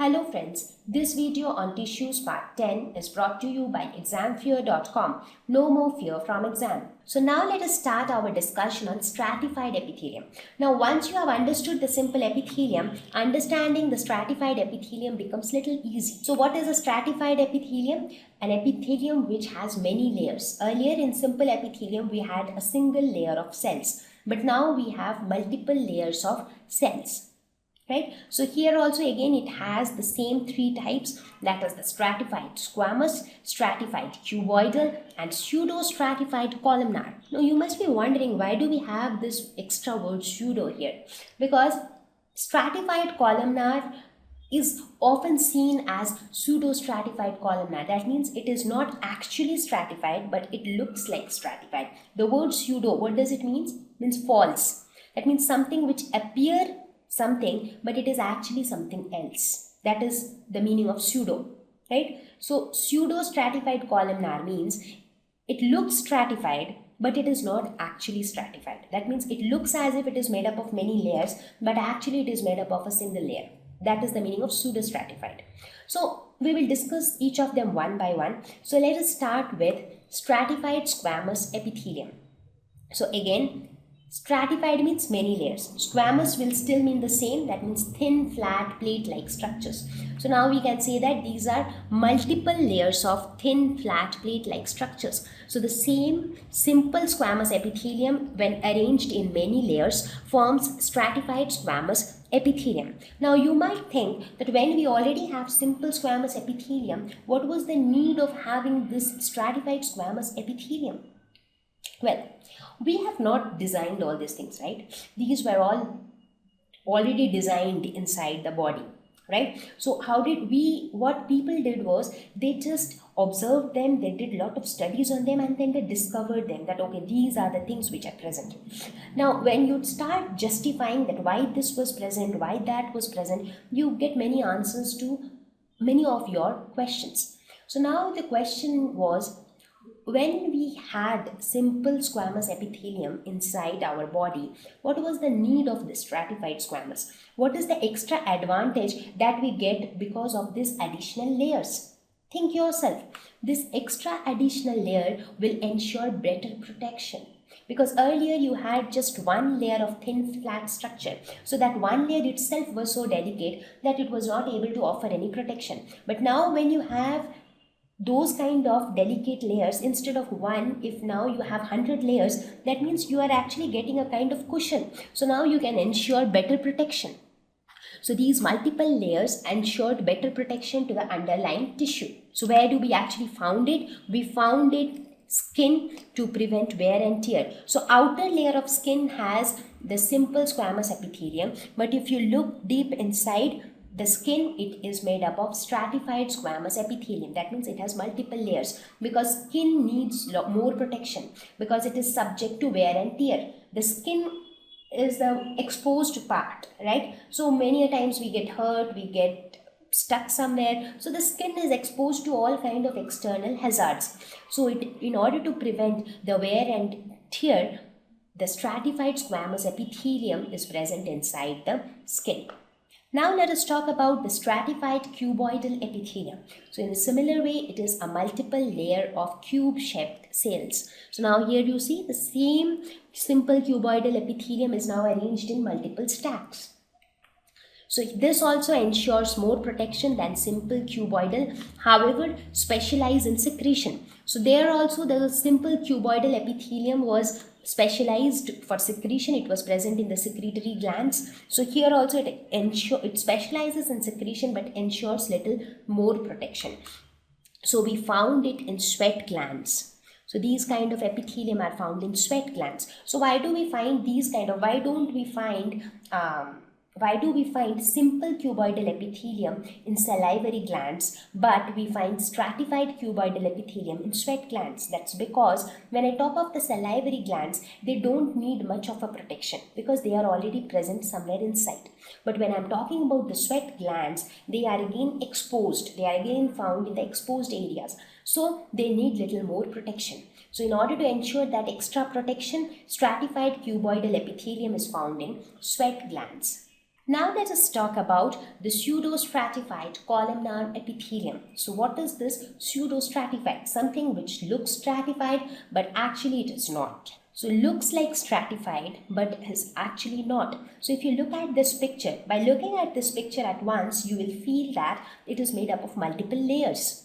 Hello friends, this video on tissues part 10 is brought to you by examfear.com. No more fear from exam. So now let us start our discussion on stratified epithelium. Now once you have understood the simple epithelium, understanding the stratified epithelium becomes little easy. So what is a stratified epithelium? An epithelium which has many layers. Earlier in simple epithelium we had a single layer of cells, but now we have multiple layers of cells. Right, so here also again it has the same three types, that is the stratified squamous, stratified cuboidal and pseudostratified columnar. Now you must be wondering, why do we have this extra word pseudo here? Because stratified columnar is often seen as pseudostratified columnar. That means it is not actually stratified, but it looks like stratified. The word pseudo, what does it mean? It means false. That means something which appear something, but it is actually something else. That is the meaning of pseudo, right? So pseudo-stratified columnar means it looks stratified, but it is not actually stratified. That means it looks as if it is made up of many layers, but actually it is made up of a single layer. That is the meaning of pseudo-stratified. So we will discuss each of them one by one. So let us start with stratified squamous epithelium. So again, stratified means many layers. Squamous will still mean the same, that means thin, flat, plate-like structures. So now we can say that these are multiple layers of thin, flat, plate-like structures. So the same simple squamous epithelium, when arranged in many layers, forms stratified squamous epithelium. Now you might think that when we already have simple squamous epithelium, what was the need of having this stratified squamous epithelium? Well, we have not designed all these things, right? These were all already designed inside the body, right? So what people did was they just observed them, they did a lot of studies on them, and then they discovered them that, okay, these are the things which are present. Now, when you start justifying that why this was present, why that was present, you get many answers to many of your questions. So now the question was, when we had simple squamous epithelium inside our body, what was the need of this stratified squamous? What is the extra advantage that we get because of these additional layers? Think yourself. This extra additional layer will ensure better protection. Because earlier you had just one layer of thin flat structure. So that one layer itself was so delicate that it was not able to offer any protection. But now when you have those kind of delicate layers, instead of one, if now you have 100 layers, that means you are actually getting a kind of cushion. So now you can ensure better protection. So these multiple layers ensured better protection to the underlying tissue. So where do we actually found it? We found it skin to prevent wear and tear. So outer layer of skin has the simple squamous epithelium, but if you look deep inside the skin, it is made up of stratified squamous epithelium. That means it has multiple layers, because skin needs more protection because it is subject to wear and tear. The skin is the exposed part, right? So many a times we get hurt, we get stuck somewhere. So the skin is exposed to all kind of external hazards. So in order to prevent the wear and tear, the stratified squamous epithelium is present inside the skin. Now let us talk about the stratified cuboidal epithelium. So in a similar way, it is a multiple layer of cube-shaped cells. So now here you see the same simple cuboidal epithelium is now arranged in multiple stacks. So this also ensures more protection than simple cuboidal, however specialized in secretion. So there also the simple cuboidal epithelium was specialized for secretion. It was present in the secretory glands. So here also it specializes in secretion but ensures little more protection. So we found it in sweat glands. So these kind of epithelium are found in sweat glands. So why do we find these kind of, why do we find simple cuboidal epithelium in salivary glands, but we find stratified cuboidal epithelium in sweat glands? That's because when I talk of the salivary glands, they don't need much of a protection because they are already present somewhere inside. But when I'm talking about the sweat glands, they are again exposed. They are again found in the exposed areas. So they need little more protection. So in order to ensure that extra protection, stratified cuboidal epithelium is found in sweat glands. Now let us talk about the pseudostratified columnar epithelium. So what is this pseudostratified? Something which looks stratified but actually it is not. So looks like stratified but is actually not. So if you look at this picture, by looking at this picture at once, you will feel that it is made up of multiple layers.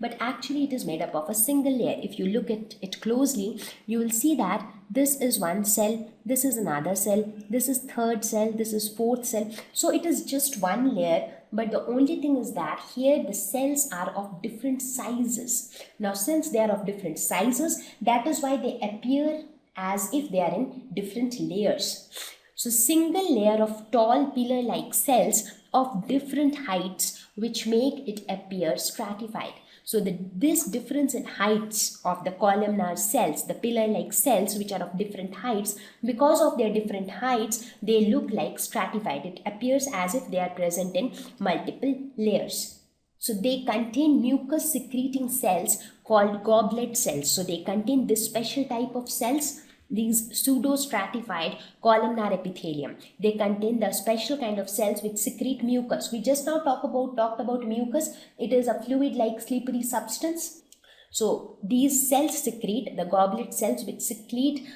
But actually it is made up of a single layer. If you look at it closely, you will see that this is one cell, this is another cell, this is third cell, this is fourth cell. So it is just one layer, but the only thing is that here the cells are of different sizes. Now since they are of different sizes, that is why they appear as if they are in different layers. So single layer of tall pillar-like cells of different heights which make it appear stratified. So this difference in heights of the columnar cells, the pillar-like cells which are of different heights, because of their different heights, they look like stratified. It appears as if they are present in multiple layers. So they contain mucus secreting cells called goblet cells. So they contain this special type of cells, these pseudostratified columnar epithelium. They contain the special kind of cells which secrete mucus. We just now talked about mucus. It is a fluid-like slippery substance. So these cells secrete, the goblet cells which secrete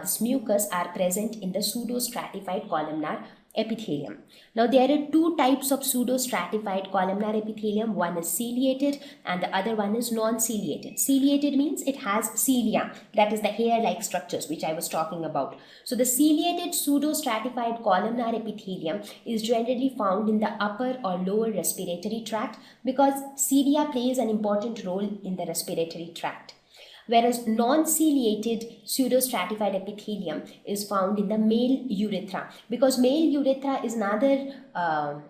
this mucus are present in the pseudostratified columnar epithelium. Now there are two types of pseudostratified columnar epithelium. One is ciliated and the other one is non-ciliated. Ciliated means it has cilia, that is the hair-like structures which I was talking about. So the ciliated pseudostratified columnar epithelium is generally found in the upper or lower respiratory tract because cilia plays an important role in the respiratory tract. Whereas non-ciliated pseudostratified epithelium is found in the male urethra because male urethra is another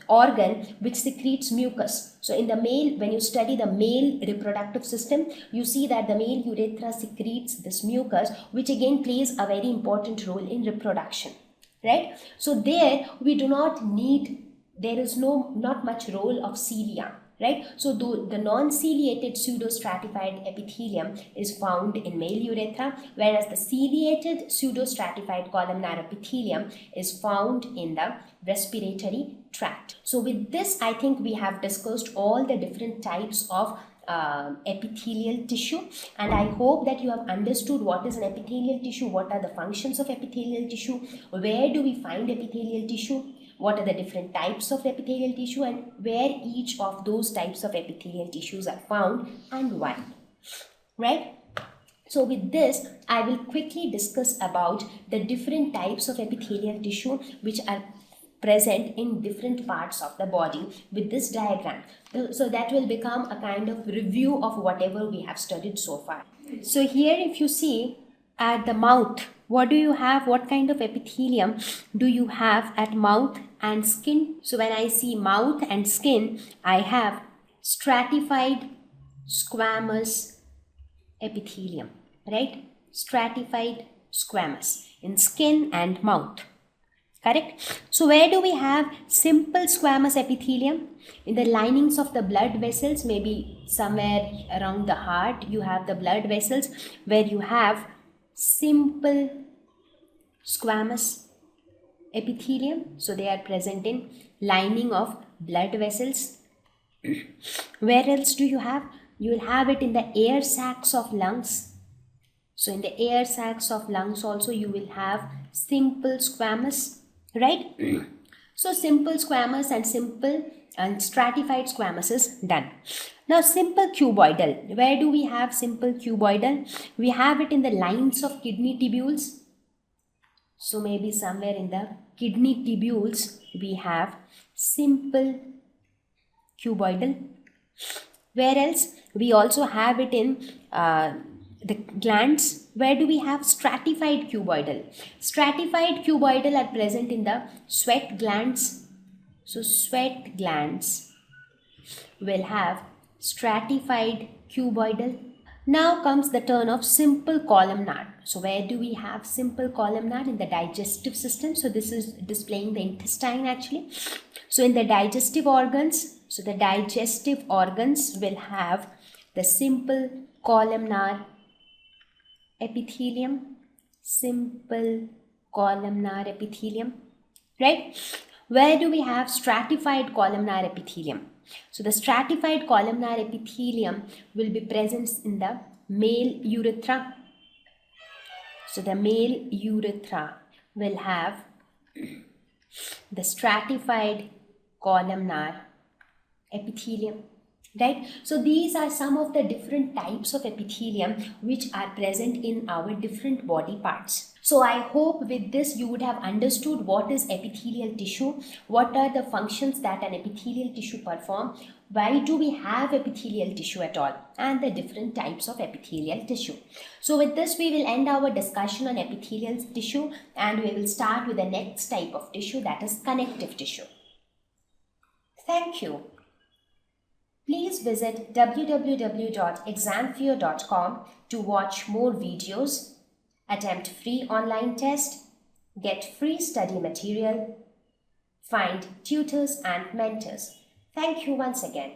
organ which secretes mucus. So in the male, when you study the male reproductive system, you see that the male urethra secretes this mucus which again plays a very important role in reproduction, right? So there we do not need, there is not much role of cilia. Right, so the non-ciliated pseudostratified epithelium is found in male urethra, whereas the ciliated pseudostratified columnar epithelium is found in the respiratory tract. So with this, I think we have discussed all the different types of epithelial tissue, and I hope that you have understood what is an epithelial tissue, what are the functions of epithelial tissue, where do we find epithelial tissue, what are the different types of epithelial tissue, and where each of those types of epithelial tissues are found and why, right? So with this, I will quickly discuss about the different types of epithelial tissue which are present in different parts of the body with this diagram. So that will become a kind of review of whatever we have studied so far. So here if you see at the mouth, what do you have? What kind of epithelium do you have at mouth and skin? So when I see mouth and skin, I have stratified squamous epithelium, right? Stratified squamous in skin and mouth. Correct? So where do we have simple squamous epithelium? In the linings of the blood vessels, maybe somewhere around the heart, you have the blood vessels where you have simple squamous epithelium. So they are present in lining of blood vessels. Where else do you have? You will have it in the air sacs of lungs. So in the air sacs of lungs also you will have simple squamous, right? So simple squamous and simple and stratified squamous is done. Now simple cuboidal. Where do we have simple cuboidal? We have it in the lines of kidney tubules. So maybe somewhere in the kidney tubules we have simple cuboidal. Where else? We also have it in the glands. Where do we have stratified cuboidal? Stratified cuboidal are present in the sweat glands. So sweat glands will have stratified cuboidal. Now comes the turn of simple columnar. So where do we have simple columnar? In the digestive system. So this is displaying the intestine actually. So in the digestive organs, so the digestive organs will have the simple columnar epithelium, simple columnar epithelium, right? Where do we have stratified columnar epithelium? So the stratified columnar epithelium will be present in the male urethra. So the male urethra will have the stratified columnar epithelium, right? So these are some of the different types of epithelium which are present in our different body parts. So I hope with this you would have understood what is epithelial tissue, what are the functions that an epithelial tissue perform, why do we have epithelial tissue at all, and the different types of epithelial tissue. So with this we will end our discussion on epithelial tissue, and we will start with the next type of tissue, that is connective tissue. Thank you. Please visit www.examfear.com to watch more videos, attempt free online test, get free study material, find tutors and mentors. Thank you once again.